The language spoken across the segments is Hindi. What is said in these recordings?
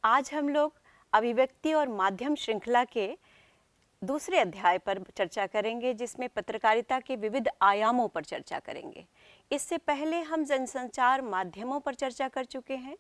आज हम लोग अभिव्यक्ति और माध्यम श्रृंखला के दूसरे अध्याय पर चर्चा करेंगे, जिसमें पत्रकारिता के विविध आयामों पर चर्चा करेंगे। इससे पहले हम जनसंचार माध्यमों पर चर्चा कर चुके हैं।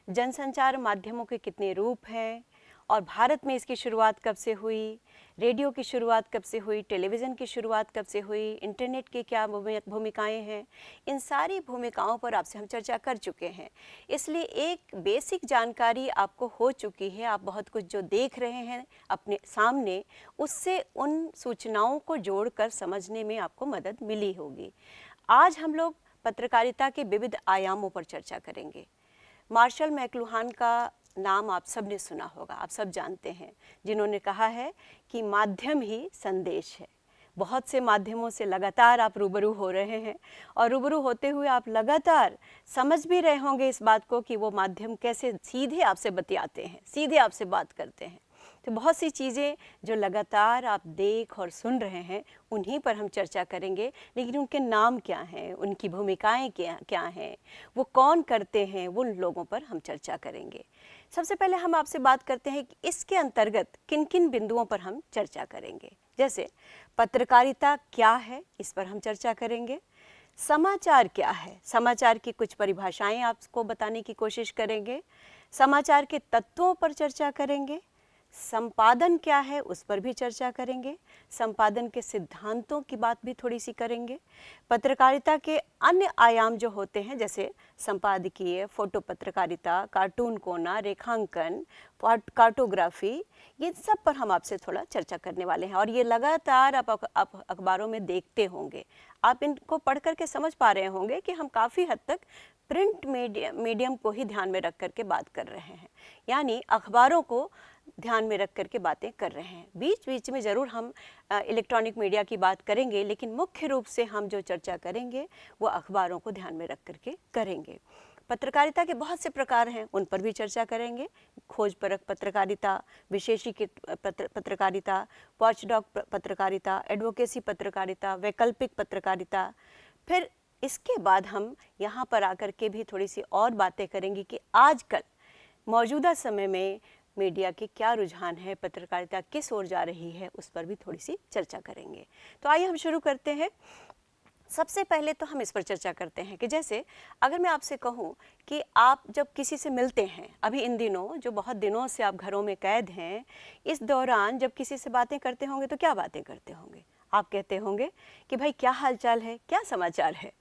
जनसंचार माध्यमों के कितने रूप हैं और भारत में इसकी शुरुआत कब से हुई, रेडियो की शुरुआत कब से हुई, टेलीविज़न की शुरुआत कब से हुई, इंटरनेट की क्या भूमिकाएं हैं, इन सारी भूमिकाओं पर आपसे हम चर्चा कर चुके हैं। इसलिए एक बेसिक जानकारी आपको हो चुकी है। आप बहुत कुछ जो देख रहे हैं अपने सामने, उससे उन सूचनाओं को जोड़कर समझने में आपको मदद मिली होगी। आज हम लोग पत्रकारिता के विविध आयामों पर चर्चा करेंगे। मार्शल मैकलुहान का नाम आप सब ने सुना होगा, आप सब जानते हैं, जिन्होंने कहा है कि माध्यम ही संदेश है। बहुत से माध्यमों से लगातार आप रूबरू हो रहे हैं और रूबरू होते हुए आप लगातार समझ भी रहे होंगे इस बात को कि वो माध्यम कैसे सीधे आपसे बतियाते हैं, सीधे आपसे बात करते हैं। तो बहुत सी चीज़ें जो लगातार आप देख और सुन रहे हैं, उन्हीं पर हम चर्चा करेंगे। लेकिन उनके नाम क्या हैं, उनकी भूमिकाएं क्या हैं, वो कौन करते हैं, उन लोगों पर हम चर्चा करेंगे। सबसे पहले हम आपसे बात करते हैं कि इसके अंतर्गत किन किन बिंदुओं पर हम चर्चा करेंगे। जैसे पत्रकारिता क्या है, इस पर हम चर्चा करेंगे। समाचार क्या है, समाचार की कुछ परिभाषाएं आपको बताने की कोशिश करेंगे। समाचार के तत्वों पर चर्चा करेंगे। संपादन क्या है, उस पर भी चर्चा करेंगे। संपादन के सिद्धांतों की बात भी थोड़ी सी करेंगे। पत्रकारिता के अन्य आयाम जो होते हैं, जैसे संपादकीय, फोटो पत्रकारिता, कार्टून कोना, रेखांकन, कार्टोग्राफी, ये सब पर हम आपसे थोड़ा चर्चा करने वाले हैं। और ये लगातार आप अखबारों में देखते होंगे, आप इनको पढ़ करके समझ पा रहे होंगे कि हम काफ़ी हद तक प्रिंट मीडियम को ही ध्यान में रख करके बात कर रहे हैं, यानी अखबारों को ध्यान में रख करके बातें कर रहे हैं। बीच बीच में ज़रूर हम इलेक्ट्रॉनिक मीडिया की बात करेंगे, लेकिन मुख्य रूप से हम जो चर्चा करेंगे वो अखबारों को ध्यान में रख करके करेंगे। पत्रकारिता के बहुत से प्रकार हैं, उन पर भी चर्चा करेंगे। खोजपरक पत्रकारिता, विशेषीकृत पत्रकारिता, वॉचडॉग पत्रकारिता, एडवोकेसी पत्रकारिता, वैकल्पिक पत्रकारिता। फिर इसके बाद हम यहाँ पर आकर के भी थोड़ी सी और बातें करेंगे कि आजकल मौजूदा समय में मीडिया के क्या रुझान है, पत्रकारिता किस ओर जा रही है, उस पर भी थोड़ी सी चर्चा करेंगे। तो आइए हम शुरू करते हैं। सबसे पहले तो हम इस पर चर्चा करते हैं कि जैसे अगर मैं आपसे कहूँ कि आप जब किसी से मिलते हैं, अभी इन दिनों जो बहुत दिनों से आप घरों में कैद हैं, इस दौरान जब किसी से बातें करते होंगे तो क्या बातें करते होंगे? आप कहते होंगे कि भाई क्या हालचाल है, क्या समाचार है,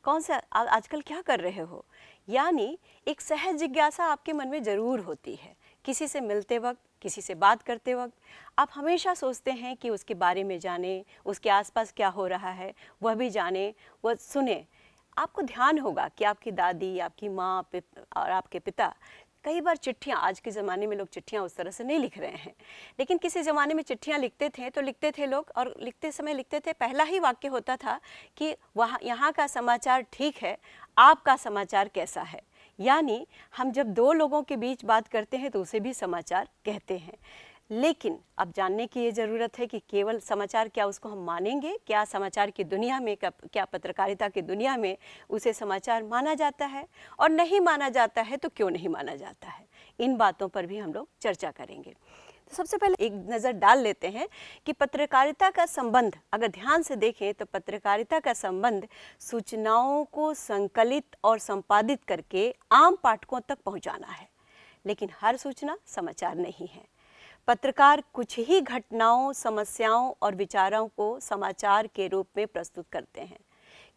कौन सा आजकल क्या कर रहे हो। यानी एक सहज जिज्ञासा आपके मन में ज़रूर होती है। किसी से मिलते वक्त, किसी से बात करते वक्त आप हमेशा सोचते हैं कि उसके बारे में जाने, उसके आसपास क्या हो रहा है वह भी जाने, वह सुने। आपको ध्यान होगा कि आपकी दादी, आपकी माँ और आपके पिता कई बार चिट्ठियाँ, आज के ज़माने में लोग चिट्ठियाँ उस तरह से नहीं लिख रहे हैं, लेकिन किसी ज़माने में चिट्ठियाँ लिखते थे तो लिखते थे लोग, और लिखते समय लिखते थे, पहला ही वाक्य होता था कि वहाँ यहाँ का समाचार ठीक है, आपका समाचार कैसा है। यानी हम जब दो लोगों के बीच बात करते हैं तो उसे भी समाचार कहते हैं। लेकिन अब जानने की ये ज़रूरत है कि केवल समाचार क्या उसको हम मानेंगे, क्या समाचार की दुनिया में, क्या पत्रकारिता की दुनिया में उसे समाचार माना जाता है, और नहीं माना जाता है तो क्यों नहीं माना जाता है। इन बातों पर भी हम लोग चर्चा करेंगे। तो सबसे पहले एक नज़र डाल लेते हैं कि पत्रकारिता का संबंध, अगर ध्यान से देखें तो पत्रकारिता का संबंध सूचनाओं को संकलित और संपादित करके आम पाठकों तक पहुंचाना है। लेकिन हर सूचना समाचार नहीं है। पत्रकार कुछ ही घटनाओं, समस्याओं और विचारों को समाचार के रूप में प्रस्तुत करते हैं।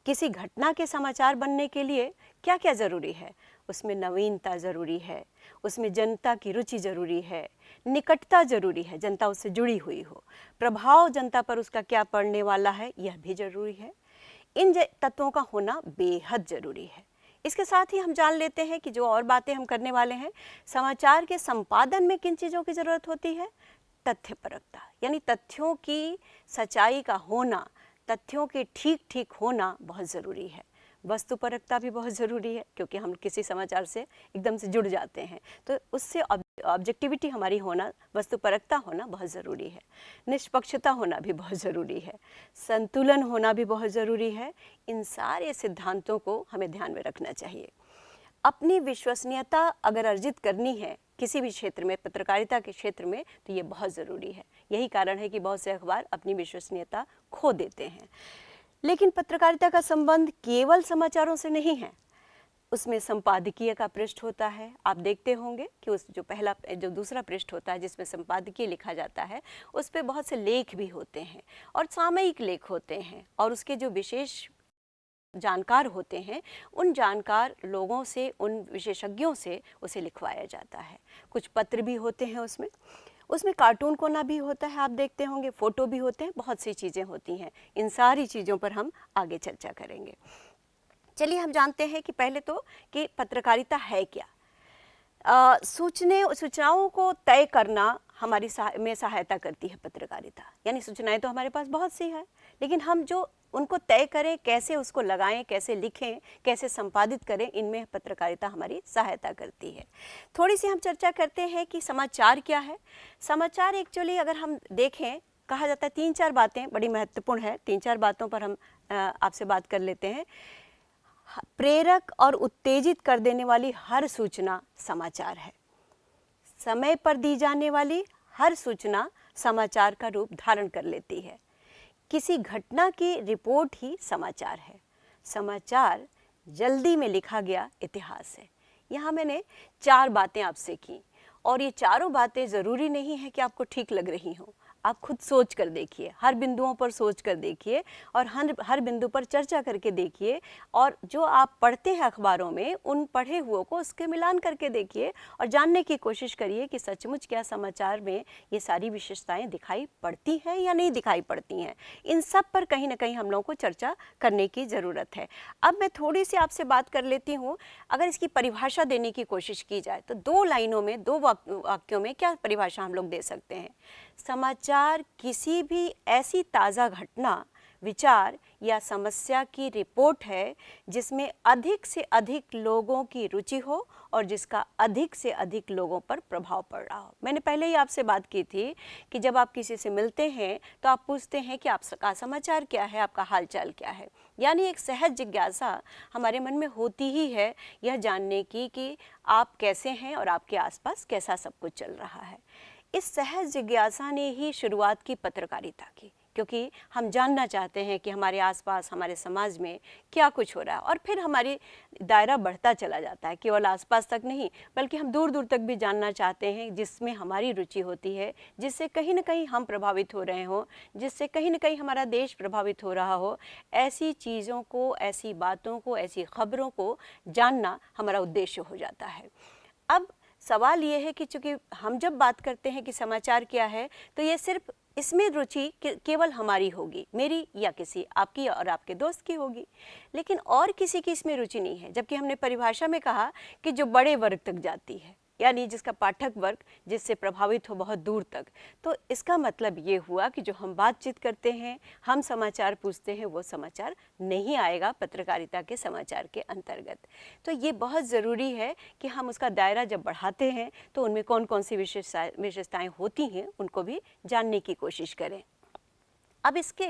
किसी घटना के समाचार बनने के लिए क्या क्या ज़रूरी है? उसमें नवीनता ज़रूरी है, उसमें जनता की रुचि ज़रूरी है, निकटता ज़रूरी है, जनता उससे जुड़ी हुई हो, प्रभाव जनता पर उसका क्या पड़ने वाला है यह भी ज़रूरी है। इन तत्वों का होना बेहद ज़रूरी है। इसके साथ ही हम जान लेते हैं कि जो और बातें हम करने वाले हैं, समाचार के संपादन में किन चीज़ों की ज़रूरत होती है? तथ्यपरकता, यानी तथ्यों की सच्चाई का होना, तथ्यों के ठीक ठीक होना बहुत ज़रूरी है। वस्तुपरकता भी बहुत ज़रूरी है, क्योंकि हम किसी समाचार से एकदम से जुड़ जाते हैं, तो उससे ऑब्जेक्टिविटी हमारी होना, वस्तुपरकता होना बहुत ज़रूरी है। निष्पक्षता होना भी बहुत ज़रूरी है, संतुलन होना भी बहुत ज़रूरी है। इन सारे सिद्धांतों को हमें ध्यान में रखना चाहिए। अपनी विश्वसनीयता अगर अर्जित करनी है किसी भी क्षेत्र में, पत्रकारिता के क्षेत्र में, तो ये बहुत ज़रूरी है। यही कारण है कि बहुत से अखबार अपनी विश्वसनीयता खो देते हैं। लेकिन पत्रकारिता का संबंध केवल समाचारों से नहीं है, उसमें संपादकीय का पृष्ठ होता है। आप देखते होंगे कि उस जो दूसरा पृष्ठ होता है जिसमें संपादकीय लिखा जाता है, उस पे बहुत से लेख भी होते हैं और सामयिक लेख होते हैं, और उसके जो विशेष जानकार होते हैं, उन जानकार लोगों से, उन विशेषज्ञों से उसे लिखवाया जाता है। कुछ पत्र भी होते हैं उसमें कार्टून कोना भी होता है, आप देखते होंगे, फोटो भी होते हैं, बहुत सी चीज़ें होती हैं। इन सारी चीज़ों पर हम आगे चर्चा करेंगे। चलिए हम जानते हैं कि पहले तो कि पत्रकारिता है क्या। सूचनाओं को तय करना हमारी में सहायता करती है पत्रकारिता। यानी सूचनाएं तो हमारे पास बहुत सी है, लेकिन हम जो उनको तय करें, कैसे उसको लगाएं, कैसे लिखें, कैसे संपादित करें, इनमें पत्रकारिता हमारी सहायता करती है। थोड़ी सी हम चर्चा करते हैं कि समाचार क्या है। समाचार एक्चुअली अगर हम देखें, कहा जाता है 3-4 बातें बड़ी महत्वपूर्ण है, 3-4 बातों पर हम आपसे बात कर लेते हैं। प्रेरक और उत्तेजित कर देने वाली हर सूचना समाचार है। समय पर दी जाने वाली हर सूचना समाचार का रूप धारण कर लेती है। किसी घटना की रिपोर्ट ही समाचार है। समाचार जल्दी में लिखा गया इतिहास है। यहाँ मैंने 4 बातें आपसे की, और ये चारों बातें ज़रूरी नहीं है कि आपको ठीक लग रही हों। आप खुद सोच कर देखिए, हर बिंदुओं पर सोच कर देखिए, और हर बिंदु पर चर्चा करके देखिए, और जो आप पढ़ते हैं अखबारों में, उन पढ़े हुए को उसके मिलान करके देखिए और जानने की कोशिश करिए कि सचमुच क्या समाचार में ये सारी विशेषताएं दिखाई पड़ती हैं या नहीं दिखाई पड़ती हैं। इन सब पर कहीं ना कहीं हम लोगों को चर्चा करने की ज़रूरत है। अब मैं थोड़ी सी आपसे बात कर लेती हूँ। अगर इसकी परिभाषा देने की कोशिश की जाए तो 2 लाइनों में, 2 वाक्यों में क्या परिभाषा हम लोग दे सकते हैं। समाचार किसी भी ऐसी ताज़ा घटना, विचार या समस्या की रिपोर्ट है जिसमें अधिक से अधिक लोगों की रुचि हो और जिसका अधिक से अधिक लोगों पर प्रभाव पड़ रहा हो। मैंने पहले ही आपसे बात की थी कि जब आप किसी से मिलते हैं तो आप पूछते हैं कि आपका समाचार क्या है, आपका हालचाल क्या है। यानी एक सहज जिज्ञासा हमारे मन में होती ही है, यह जानने की कि आप कैसे हैं और आपके आसपास कैसा सब कुछ चल रहा है। इस सहज जिज्ञासा ने ही शुरुआत की पत्रकारिता की, क्योंकि हम जानना चाहते हैं कि हमारे आसपास, हमारे समाज में क्या कुछ हो रहा है, और फिर हमारी दायरा बढ़ता चला जाता है। केवल आसपास तक नहीं, बल्कि हम दूर दूर तक भी जानना चाहते हैं, जिसमें हमारी रुचि होती है, जिससे कहीं ना कहीं हम प्रभावित हो रहे हों, जिससे कहीं ना कहीं हमारा देश प्रभावित हो रहा हो। ऐसी चीज़ों को, ऐसी बातों को, ऐसी खबरों को जानना हमारा उद्देश्य हो जाता है। अब सवाल ये है कि चूँकि हम जब बात करते हैं कि समाचार क्या है, तो ये सिर्फ इसमें रुचि केवल हमारी होगी, मेरी या किसी आपकी और आपके दोस्त की होगी, लेकिन और किसी की इसमें रुचि नहीं है। जबकि हमने परिभाषा में कहा कि जो बड़े वर्ग तक जाती है, यानी जिसका पाठक वर्ग जिससे प्रभावित हो बहुत दूर तक। तो इसका मतलब ये हुआ कि जो हम बातचीत करते हैं, हम समाचार पूछते हैं, वो समाचार नहीं आएगा पत्रकारिता के समाचार के अंतर्गत। तो ये बहुत ज़रूरी है कि हम उसका दायरा जब बढ़ाते हैं तो उनमें कौन कौन सी विशेषताएँ होती हैं उनको भी जानने की कोशिश करें। अब इसके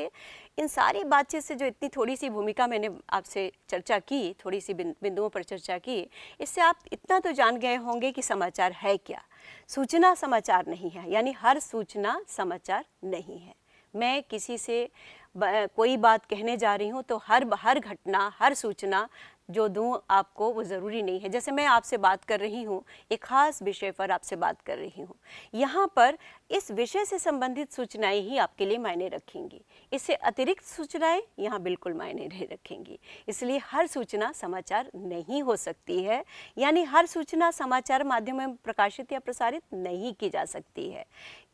इन सारी बातचीत से जो इतनी थोड़ी सी भूमिका मैंने आपसे चर्चा की, थोड़ी सी बिंदुओं पर चर्चा की, इससे आप इतना तो जान गए होंगे कि समाचार है क्या। सूचना समाचार नहीं है, यानी हर सूचना समाचार नहीं है। मैं किसी से कोई बात कहने जा रही हूँ तो हर घटना, हर सूचना जो दूँ आपको वो ज़रूरी नहीं है। जैसे मैं आपसे बात कर रही हूँ, एक ख़ास विषय पर आपसे बात कर रही हूँ, यहाँ पर इस विषय से संबंधित सूचनाएं ही आपके लिए मायने रखेंगी। इससे अतिरिक्त सूचनाएं यहाँ बिल्कुल मायने नहीं रखेंगी। इसलिए हर सूचना समाचार नहीं हो सकती है, यानी हर सूचना समाचार माध्यम में प्रकाशित या प्रसारित नहीं की जा सकती है।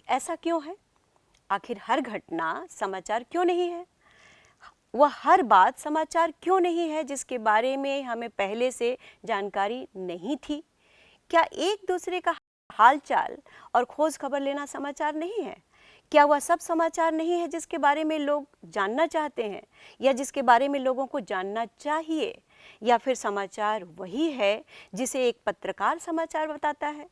ऐसा क्यों है? आखिर हर घटना समाचार क्यों नहीं है? वह हर बात समाचार क्यों नहीं है जिसके बारे में हमें पहले से जानकारी नहीं थी? क्या एक दूसरे का हालचाल और खोज खबर लेना समाचार नहीं है? क्या वह सब समाचार नहीं है जिसके बारे में लोग जानना चाहते हैं या जिसके बारे में लोगों को जानना चाहिए? या फिर समाचार वही है जिसे एक पत्रकार समाचार बताता है?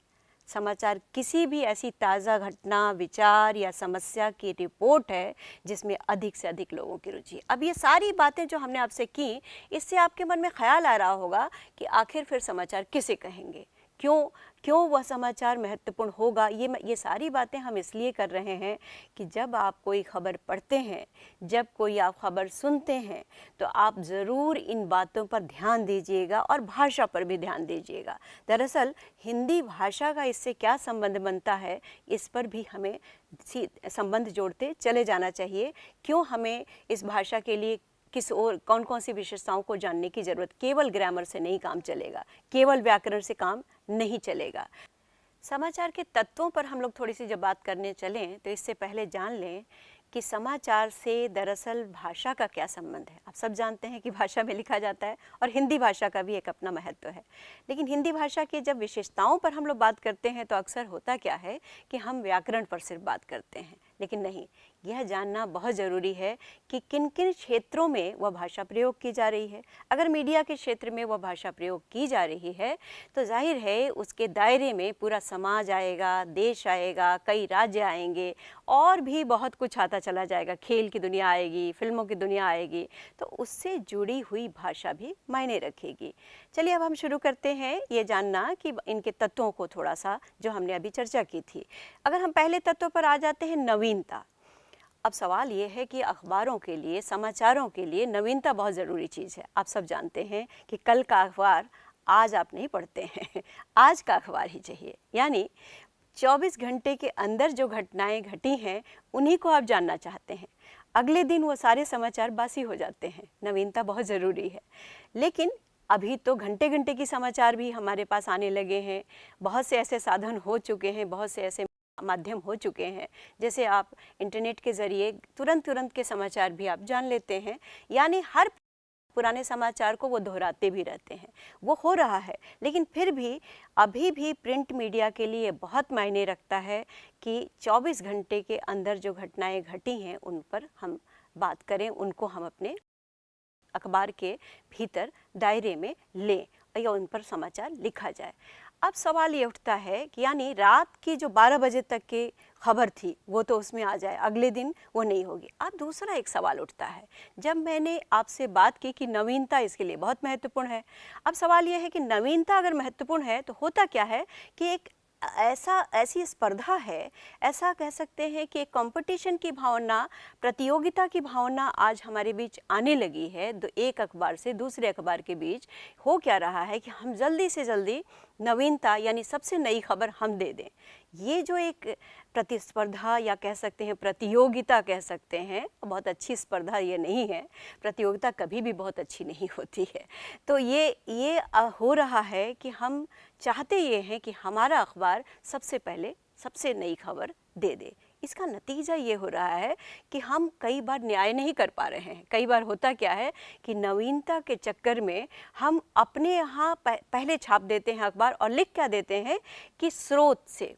समाचार किसी भी ऐसी ताज़ा घटना, विचार या समस्या की रिपोर्ट है जिसमें अधिक से अधिक लोगों की रुचि। अब ये सारी बातें जो हमने आपसे की, इससे आपके मन में ख्याल आ रहा होगा कि आखिर फिर समाचार किसे कहेंगे, क्यों क्यों वह समाचार महत्वपूर्ण होगा, ये सारी बातें हम इसलिए कर रहे हैं कि जब आप कोई खबर पढ़ते हैं, जब कोई आप खबर सुनते हैं, तो आप ज़रूर इन बातों पर ध्यान दीजिएगा और भाषा पर भी ध्यान दीजिएगा। दरअसल हिंदी भाषा का इससे क्या संबंध बनता है, इस पर भी हमें संबंध जोड़ते चले जाना चाहिए। क्यों हमें इस भाषा के लिए किस और कौन कौन सी विशेषताओं को जानने की ज़रूरत। केवल ग्रामर से नहीं काम चलेगा, केवल व्याकरण से काम नहीं चलेगा। समाचार के तत्वों पर हम लोग थोड़ी सी जब बात करने चलें तो इससे पहले जान लें कि समाचार से दरअसल भाषा का क्या संबंध है। आप सब जानते हैं कि भाषा में लिखा जाता है और हिंदी भाषा का भी एक अपना महत्व है, लेकिन हिंदी भाषा की जब विशेषताओं पर हम लोग बात करते हैं तो अक्सर होता क्या है कि हम व्याकरण पर सिर्फ बात करते हैं, लेकिन नहीं, यह जानना बहुत ज़रूरी है कि किन किन क्षेत्रों में वह भाषा प्रयोग की जा रही है। अगर मीडिया के क्षेत्र में वह भाषा प्रयोग की जा रही है तो जाहिर है उसके दायरे में पूरा समाज आएगा, देश आएगा, कई राज्य आएंगे और भी बहुत कुछ आता चला जाएगा। खेल की दुनिया आएगी, फिल्मों की दुनिया आएगी, तो उससे जुड़ी हुई भाषा भी मायने रखेगी। चलिए अब हम शुरू करते हैं ये जानना कि इनके तत्वों को, थोड़ा सा जो हमने अभी चर्चा की थी। अगर हम पहले तत्व पर आ जाते हैं, नवीनता। अब सवाल ये है कि अखबारों के लिए, समाचारों के लिए नवीनता बहुत ज़रूरी चीज़ है। आप सब जानते हैं कि कल का अखबार आज आप नहीं पढ़ते हैं, आज का अखबार ही चाहिए। यानी 24 घंटे के अंदर जो घटनाएं घटी हैं उन्हीं को आप जानना चाहते हैं। अगले दिन वो सारे समाचार बासी हो जाते हैं। नवीनता बहुत ज़रूरी है, लेकिन अभी तो घंटे घंटे की समाचार भी हमारे पास आने लगे हैं। बहुत से ऐसे साधन हो चुके हैं, बहुत से ऐसे माध्यम हो चुके हैं, जैसे आप इंटरनेट के ज़रिए तुरंत के समाचार भी आप जान लेते हैं। यानी हर पुराने समाचार को वो दोहराते भी रहते हैं, वो हो रहा है। लेकिन फिर भी अभी भी प्रिंट मीडिया के लिए बहुत मायने रखता है कि 24 घंटे के अंदर जो घटनाएं घटी हैं उन पर हम बात करें, उनको हम अपने अखबार के भीतर दायरे में लें या उन पर समाचार लिखा जाए। अब सवाल ये उठता है कि यानी रात की जो 12 बजे तक की खबर थी वो तो उसमें आ जाए, अगले दिन वो नहीं होगी। अब दूसरा एक सवाल उठता है, जब मैंने आपसे बात की कि नवीनता इसके लिए बहुत महत्वपूर्ण है। अब सवाल ये है कि नवीनता अगर महत्वपूर्ण है तो होता क्या है कि एक ऐसी स्पर्धा है, ऐसा कह सकते हैं कि एक कंपटीशन की भावना, प्रतियोगिता की भावना आज हमारे बीच आने लगी है। एक अखबार से दूसरे अखबार के बीच हो क्या रहा है कि हम जल्दी से जल्दी नवीनता यानी सबसे नई खबर हम दे दें। ये जो एक प्रतिस्पर्धा या कह सकते हैं प्रतियोगिता कह सकते हैं, बहुत अच्छी स्पर्धा ये नहीं है, प्रतियोगिता कभी भी बहुत अच्छी नहीं होती है। तो ये हो रहा है कि हम चाहते ये हैं कि हमारा अखबार सबसे पहले सबसे नई खबर दे दे। इसका नतीजा ये हो रहा है कि हम कई बार न्याय नहीं कर पा रहे हैं। कई बार होता क्या है कि नवीनता के चक्कर में हम अपने यहाँ पहले छाप देते हैं अखबार और लिख क्या देते हैं कि स्रोत से,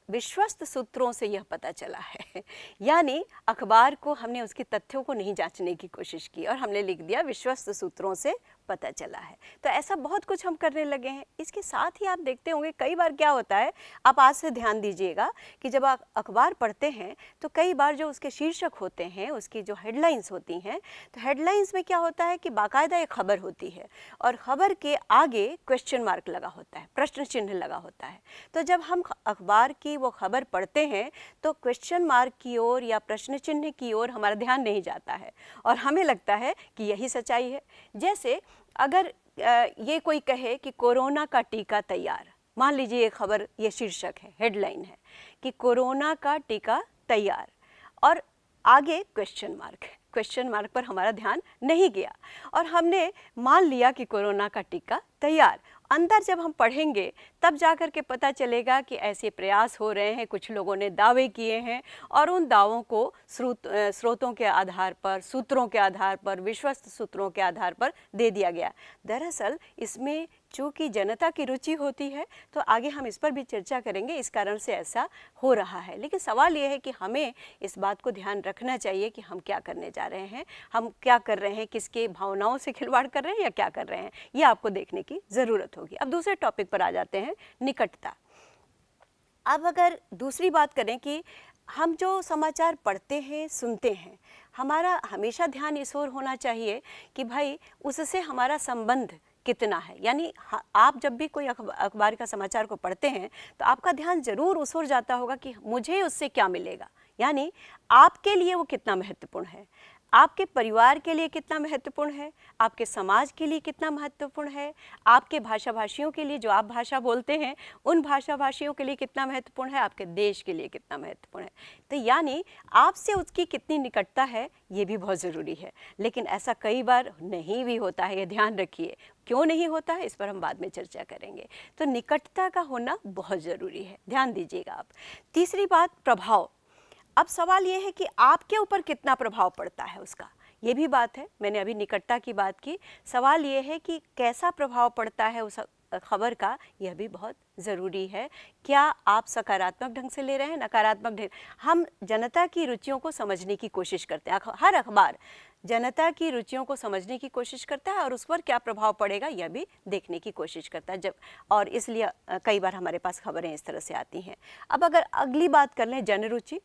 विश्वस्त सूत्रों से यह पता चला है। यानी अखबार को हमने उसके तथ्यों को नहीं जांचने की कोशिश की और हमने लिख दिया विश्वस्त सूत्रों से पता चला है। तो ऐसा बहुत कुछ हम करने लगे हैं। इसके साथ ही आप देखते होंगे कई बार क्या होता है, आप आज से ध्यान दीजिएगा कि जब आप अखबार पढ़ते हैं तो कई बार जो उसके शीर्षक होते हैं, उसकी जो हेडलाइंस होती हैं, तो हेडलाइंस में क्या होता है कि बाकायदा एक खबर होती है और ख़बर के आगे क्वेश्चन मार्क लगा होता है, प्रश्न चिन्ह लगा होता है। तो जब हम अखबार की वो खबर पढ़ते हैं तो क्वेश्चन मार्क की ओर या प्रश्न चिन्ह की ओर हमारा ध्यान नहीं जाता है और हमें लगता है कि यही सच्चाई है। जैसे अगर ये कोई कहे कि कोरोना का टीका तैयार, मान लीजिए ये खबर, ये शीर्षक है, हेडलाइन है कि कोरोना का टीका तैयार और आगे क्वेश्चन मार्क है। क्वेश्चन मार्क पर हमारा ध्यान नहीं गया और हमने मान लिया कि कोरोना का टीका तैयार। अंदर जब हम पढ़ेंगे तब जाकर के पता चलेगा कि ऐसे प्रयास हो रहे हैं, कुछ लोगों ने दावे किए हैं और उन दावों को स्रोतों के आधार पर, सूत्रों के आधार पर, विश्वस्त सूत्रों के आधार पर दे दिया गया। दरअसल इसमें चूँकि जनता की रुचि होती है तो आगे हम इस पर भी चर्चा करेंगे, इस कारण से ऐसा हो रहा है। लेकिन सवाल ये है कि हमें इस बात को ध्यान रखना चाहिए कि हम क्या करने जा रहे हैं, हम क्या कर रहे हैं, किसके भावनाओं से खिलवाड़ कर रहे हैं या क्या कर रहे हैं, ये आपको देखने की ज़रूरत होगी। अब दूसरे टॉपिक पर आ जाते हैं, निकटता। अब अगर दूसरी बात करें कि हम जो समाचार पढ़ते हैं, सुनते हैं, हमारा हमेशा ध्यान इस ओर होना चाहिए कि भाई उससे हमारा संबंध कितना है। यानी आप जब भी कोई अखबार का समाचार को पढ़ते हैं तो आपका ध्यान जरूर उस ओर जाता होगा कि मुझे उससे क्या मिलेगा, यानी आपके लिए वो कितना महत्वपूर्ण है, आपके परिवार के लिए कितना महत्वपूर्ण है, आपके समाज के लिए कितना महत्वपूर्ण है, आपके भाषा भाषियों के लिए, जो आप भाषा बोलते हैं उन भाषा भाषियों के लिए कितना महत्वपूर्ण है, आपके देश के लिए कितना महत्वपूर्ण है। तो यानी आपसे उसकी कितनी निकटता है ये भी बहुत ज़रूरी है। लेकिन ऐसा कई बार नहीं भी होता है, ये ध्यान रखिए। क्यों नहीं होता है इस पर हम बाद में चर्चा करेंगे। तो निकटता का होना बहुत ज़रूरी है, ध्यान दीजिएगा आप। तीसरी बात, प्रभाव। अब सवाल ये है कि आपके ऊपर कितना प्रभाव पड़ता है उसका, ये भी बात है। मैंने अभी निकटता की बात की, सवाल ये है कि कैसा प्रभाव पड़ता है उस खबर का, यह भी बहुत ज़रूरी है। क्या आप सकारात्मक ढंग से ले रहे हैं, नकारात्मक ढंग। हम जनता की रुचियों को समझने की कोशिश करते हैं, हर अखबार जनता की रुचियों को समझने की कोशिश करता है और उस पर क्या प्रभाव पड़ेगा यह भी देखने की कोशिश करता है जब, और इसलिए कई बार हमारे पास खबरें इस तरह से आती हैं। अब अगर अगली बात कर लें, जनरुचि।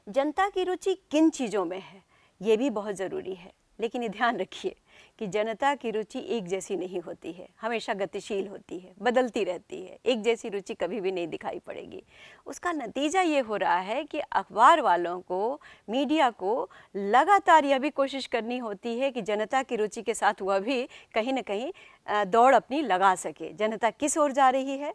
जनता की रुचि किन चीज़ों में है ये भी बहुत ज़रूरी है। लेकिन ये ध्यान रखिए कि जनता की रुचि एक जैसी नहीं होती है, हमेशा गतिशील होती है, बदलती रहती है, एक जैसी रुचि कभी भी नहीं दिखाई पड़ेगी। उसका नतीजा ये हो रहा है कि अखबार वालों को, मीडिया को लगातार यह भी कोशिश करनी होती है कि जनता की रुचि के साथ वह भी कहीं न कहीं दौड़ अपनी लगा सके। जनता किस ओर जा रही है।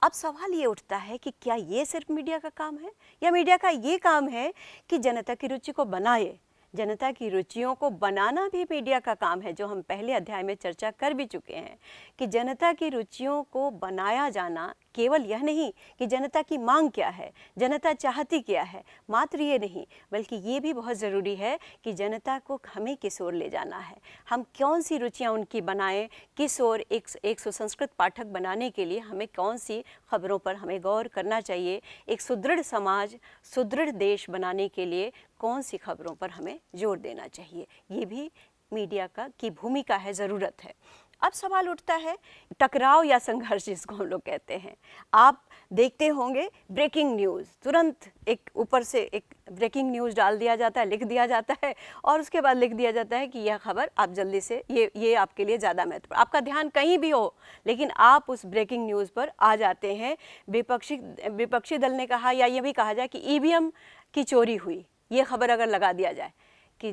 अब सवाल ये उठता है कि क्या ये सिर्फ मीडिया का काम है, या मीडिया का ये काम है कि जनता की रुचि को बनाए। जनता की रुचियों को बनाना भी मीडिया का काम है, जो हम पहले अध्याय में चर्चा कर भी चुके हैं कि जनता की रुचियों को बनाया जाना केवल यह नहीं कि जनता की मांग क्या है, जनता चाहती क्या है, मात्र ये नहीं, बल्कि ये भी बहुत ज़रूरी है कि जनता को हमें किस ओर ले जाना है, हम कौन सी रुचियाँ उनकी बनाएं, किस ओर एक सुसंस्कृत पाठक बनाने के लिए हमें कौन सी खबरों पर हमें गौर करना चाहिए, एक सुदृढ़ समाज, सुदृढ़ देश बनाने के लिए कौन सी खबरों पर हमें जोर देना चाहिए। ये भी मीडिया की भूमिका है, ज़रूरत है। अब सवाल उठता है टकराव या संघर्ष, जिसको हम लोग कहते हैं। आप देखते होंगे ब्रेकिंग न्यूज़, तुरंत एक ऊपर से एक ब्रेकिंग न्यूज़ डाल दिया जाता है, लिख दिया जाता है और उसके बाद लिख दिया जाता है कि यह खबर आप जल्दी से, ये आपके लिए ज़्यादा महत्वपूर्ण। आपका ध्यान कहीं भी हो लेकिन आप उस ब्रेकिंग न्यूज़ पर आ जाते हैं। विपक्षी दल ने कहा, या ये भी कहा जाए कि ईवीएम की चोरी हुई, ये खबर अगर लगा दिया जाए कि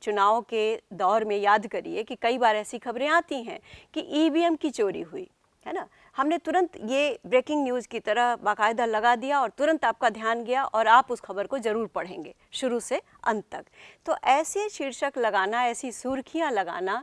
चुनाव के दौर में याद करिए कि कई बार ऐसी खबरें आती हैं कि ईवीएम की चोरी हुई, है ना। हमने तुरंत ये ब्रेकिंग न्यूज़ की तरह बाकायदा लगा दिया और तुरंत आपका ध्यान गया और आप उस खबर को ज़रूर पढ़ेंगे शुरू से अंत तक। तो ऐसे शीर्षक लगाना, ऐसी सुर्खियाँ लगाना,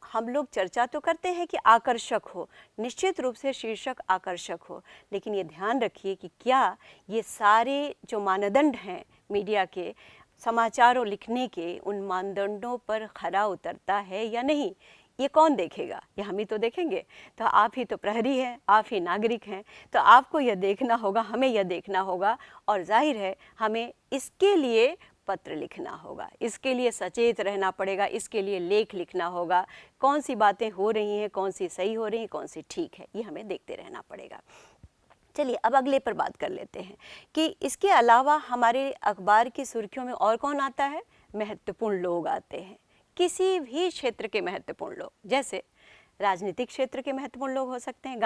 हम लोग चर्चा तो करते हैं कि आकर्षक हो, निश्चित रूप से शीर्षक आकर्षक हो, लेकिन ये ध्यान रखिए कि क्या ये सारे जो मानदंड हैं मीडिया के, समाचारों लिखने के, उन मानदंडों पर खरा उतरता है या नहीं, ये कौन देखेगा? ये हम ही तो देखेंगे। तो आप ही तो प्रहरी हैं, आप ही नागरिक हैं, तो आपको यह देखना होगा, हमें यह देखना होगा और जाहिर है हमें इसके लिए पत्र लिखना होगा, इसके लिए सचेत रहना पड़ेगा, इसके लिए लेख लिखना होगा। कौन सी बातें हो रही हैं, कौन सी सही हो रही हैं, कौन सी ठीक है, ये हमें देखते रहना पड़ेगा। चलिए अब अगले पर बात कर लेते हैं कि इसके अलावा हमारे अखबार की सुर्खियों में और कौन आता है। महत्वपूर्ण लोग आते हैं, किसी भी क्षेत्र के महत्वपूर्ण लोग, जैसे राजनीतिक क्षेत्र के महत्वपूर्ण लोग हो सकते हैं।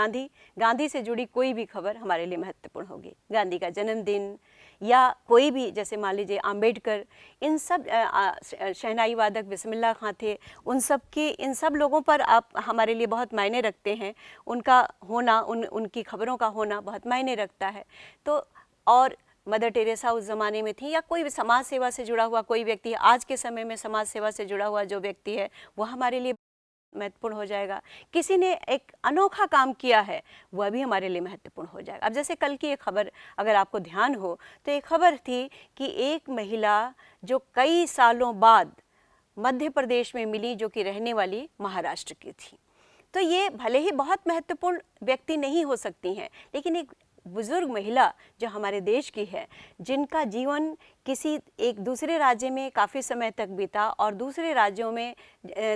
गांधी से जुड़ी कोई भी खबर हमारे लिए महत्वपूर्ण होगी, गांधी का जन्मदिन या कोई भी, जैसे मान लीजिए आम्बेडकर, इन सब शहनाई वादक बिस्मिल्लाह खां थे, इन सब लोगों पर आप हमारे लिए बहुत मायने रखते हैं, उनका होना, उनकी खबरों का होना बहुत मायने रखता है। तो और मदर टेरेसा उस ज़माने में थी, या कोई भी समाज सेवा से जुड़ा हुआ कोई व्यक्ति है, आज के समय में समाज सेवा से जुड़ा हुआ जो व्यक्ति है वह हमारे लिए महत्वपूर्ण हो जाएगा। किसी ने एक अनोखा काम किया है वह भी हमारे लिए महत्वपूर्ण हो जाएगा। अब जैसे कल की एक खबर अगर आपको ध्यान हो तो एक खबर थी कि एक महिला जो कई सालों बाद मध्य प्रदेश में मिली, जो कि रहने वाली महाराष्ट्र की थी। तो ये भले ही बहुत महत्वपूर्ण व्यक्ति नहीं हो सकती हैं, लेकिन एक बुजुर्ग महिला जो हमारे देश की है, जिनका जीवन किसी एक दूसरे राज्य में काफ़ी समय तक बीता और दूसरे राज्यों में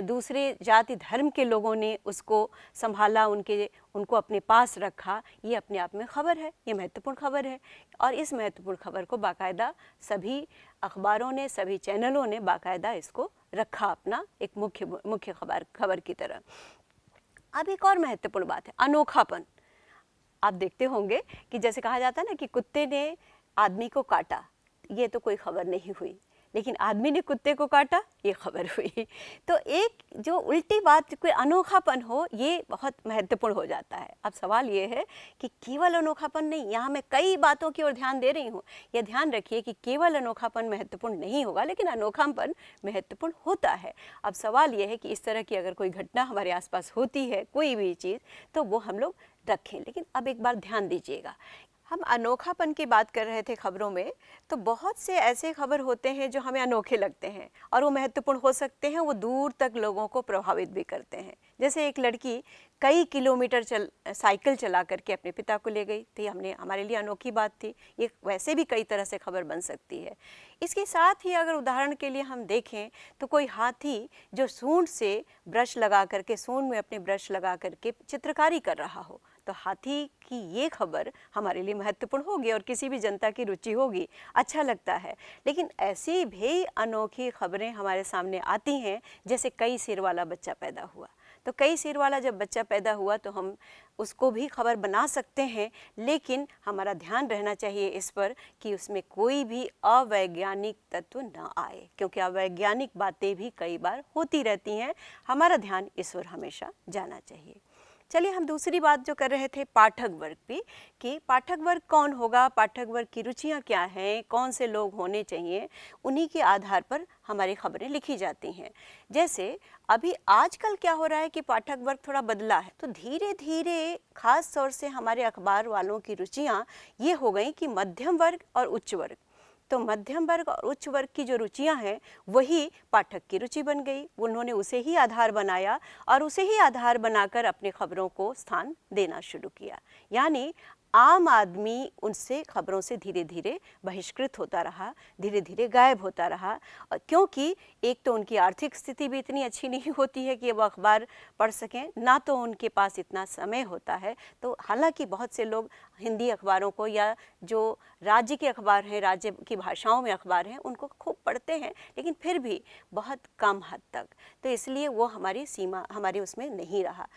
दूसरे जाति धर्म के लोगों ने उसको संभाला, उनको अपने पास रखा, ये अपने आप में खबर है, ये महत्वपूर्ण खबर है। और इस महत्वपूर्ण खबर को बाकायदा सभी अखबारों ने, सभी चैनलों ने बाकायदा इसको रखा अपना एक मुख्य खबर की तरह। अब एक और महत्वपूर्ण बात है अनोखापन। आप देखते होंगे कि जैसे कहा जाता है ना कि कुत्ते ने आदमी को काटा, ये तो कोई खबर नहीं हुई, लेकिन आदमी ने कुत्ते को काटा, ये खबर हुई। तो एक जो उल्टी बात, कोई अनोखापन हो, ये बहुत महत्वपूर्ण हो जाता है। अब सवाल ये है कि केवल अनोखापन नहीं, यहाँ मैं कई बातों की ओर ध्यान दे रही हूँ। यह ध्यान रखिए कि केवल अनोखापन महत्वपूर्ण नहीं होगा, लेकिन अनोखापन महत्वपूर्ण होता है। अब सवाल ये है कि इस तरह की अगर कोई घटना हमारे आसपास होती है, कोई भी चीज़, तो वो हम लोग रखें। लेकिन अब एक बार ध्यान दीजिएगा, हम अनोखापन की बात कर रहे थे खबरों में, तो बहुत से ऐसे खबर होते हैं जो हमें अनोखे लगते हैं और वो महत्वपूर्ण हो सकते हैं, वो दूर तक लोगों को प्रभावित भी करते हैं। जैसे एक लड़की कई किलोमीटर साइकिल चला करके अपने पिता को ले गई, तो ये हमारे लिए अनोखी बात थी। ये वैसे भी कई तरह से खबर बन सकती है। इसके साथ ही अगर उदाहरण के लिए हम देखें तो कोई हाथी जो सूंड से ब्रश लगा करके, सूंड में अपने ब्रश लगा करके चित्रकारी कर रहा हो, तो हाथी की ये खबर हमारे लिए महत्वपूर्ण होगी और किसी भी जनता की रुचि होगी, अच्छा लगता है। लेकिन ऐसी भी अनोखी खबरें हमारे सामने आती हैं, जैसे कई सिर वाला बच्चा पैदा हुआ। तो कई सिर वाला जब बच्चा पैदा हुआ तो हम उसको भी खबर बना सकते हैं, लेकिन हमारा ध्यान रहना चाहिए इस पर कि उसमें कोई भी अवैज्ञानिक तत्व न आए, क्योंकि अवैज्ञानिक बातें भी कई बार होती रहती हैं। हमारा ध्यान इस ओर हमेशा जाना चाहिए। चलिए, हम दूसरी बात जो कर रहे थे पाठक वर्ग भी, कि पाठक वर्ग कौन होगा, पाठक वर्ग की रुचियाँ क्या हैं, कौन से लोग होने चाहिए, उन्हीं के आधार पर हमारी खबरें लिखी जाती हैं। जैसे अभी आजकल क्या हो रहा है कि पाठक वर्ग थोड़ा बदला है, तो धीरे धीरे खास तौर से हमारे अखबार वालों की रुचियाँ ये हो गई कि मध्यम वर्ग और उच्च वर्ग। तो मध्यम वर्ग और उच्च वर्ग की जो रुचियां हैं वही पाठक की रुचि बन गई। उन्होंने उसे ही आधार बनाया और उसे ही आधार बनाकर अपनी खबरों को स्थान देना शुरू किया। यानी आम आदमी उनसे खबरों से धीरे धीरे बहिष्कृत होता रहा, धीरे धीरे गायब होता रहा, क्योंकि एक तो उनकी आर्थिक स्थिति भी इतनी अच्छी नहीं होती है कि वो अखबार पढ़ सकें, ना तो उनके पास इतना समय होता है। तो हालांकि बहुत से लोग हिंदी अखबारों को या जो राज्य के अखबार हैं, राज्य की भाषाओं में अखबार हैं, उनको खूब पढ़ते हैं, लेकिन फिर भी बहुत कम हद तक। तो इसलिए वो हमारी सीमा, हमारे उसमें नहीं रहा।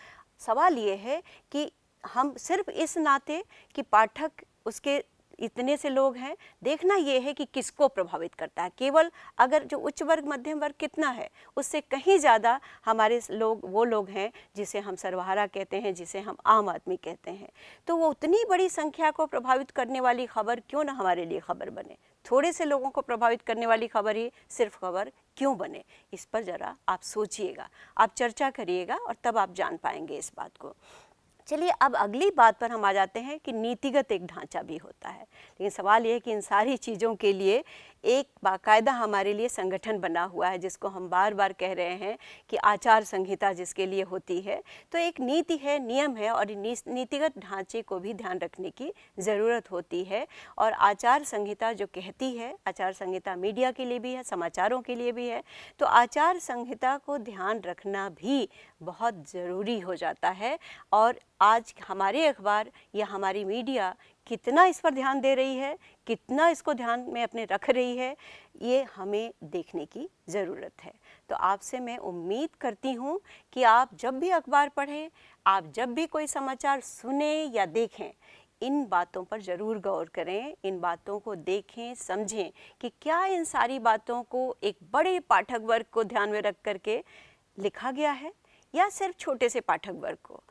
सवाल ये है कि हम सिर्फ इस नाते कि पाठक उसके इतने से लोग हैं, देखना ये है कि किसको प्रभावित करता है। केवल अगर जो उच्च वर्ग मध्यम वर्ग कितना है, उससे कहीं ज़्यादा हमारे लोग वो लोग हैं जिसे हम सर्वहारा कहते हैं, जिसे हम आम आदमी कहते हैं। तो वो उतनी बड़ी संख्या को प्रभावित करने वाली खबर क्यों ना हमारे लिए खबर बने, थोड़े से लोगों को प्रभावित करने वाली खबर ही सिर्फ खबर क्यों बने। इस पर ज़रा आप सोचिएगा, आप चर्चा करिएगा और तब आप जान पाएंगे इस बात को। चलिए, अब अगली बात पर हम आ जाते हैं कि नीतिगत एक ढांचा भी होता है। लेकिन सवाल ये है कि इन सारी चीज़ों के लिए एक बाकायदा हमारे लिए संगठन बना हुआ है, जिसको हम बार बार कह रहे हैं कि आचार संहिता जिसके लिए होती है। तो एक नीति है, नियम है, और नीतिगत ढांचे को भी ध्यान रखने की ज़रूरत होती है। और आचार संहिता जो कहती है, आचार संहिता मीडिया के लिए भी है, समाचारों के लिए भी है, तो आचार संहिता को ध्यान रखना भी बहुत ज़रूरी हो जाता है। और आज हमारे अखबार या हमारी मीडिया कितना इस पर ध्यान दे रही है, कितना इसको ध्यान में अपने रख रही है, ये हमें देखने की ज़रूरत है। तो आपसे मैं उम्मीद करती हूँ कि आप जब भी अखबार पढ़ें, आप जब भी कोई समाचार सुने या देखें, इन बातों पर ज़रूर गौर करें, इन बातों को देखें, समझें कि क्या इन सारी बातों को एक बड़े पाठक वर्ग को ध्यान में रख करके लिखा गया है या सिर्फ छोटे से पाठक वर्ग को।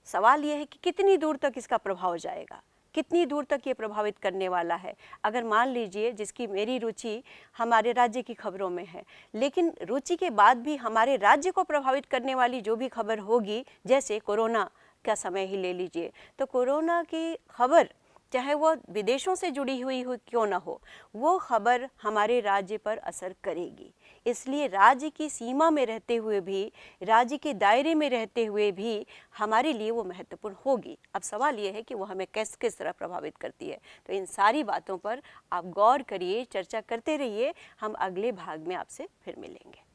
सवाल ये है कि कितनी दूर तक इसका प्रभाव जाएगा, कितनी दूर तक ये प्रभावित करने वाला है। अगर मान लीजिए जिसकी मेरी रुचि हमारे राज्य की खबरों में है, लेकिन रुचि के बाद भी हमारे राज्य को प्रभावित करने वाली जो भी खबर होगी, जैसे कोरोना का समय ही ले लीजिए, तो कोरोना की खबर चाहे वो विदेशों से जुड़ी हुई हो क्यों ना हो, वो खबर हमारे राज्य पर असर करेगी। इसलिए राज्य की सीमा में रहते हुए भी, राज्य के दायरे में रहते हुए भी हमारे लिए वो महत्वपूर्ण होगी। अब सवाल ये है कि वो हमें किस किस तरह प्रभावित करती है। तो इन सारी बातों पर आप गौर करिए, चर्चा करते रहिए। हम अगले भाग में आपसे फिर मिलेंगे।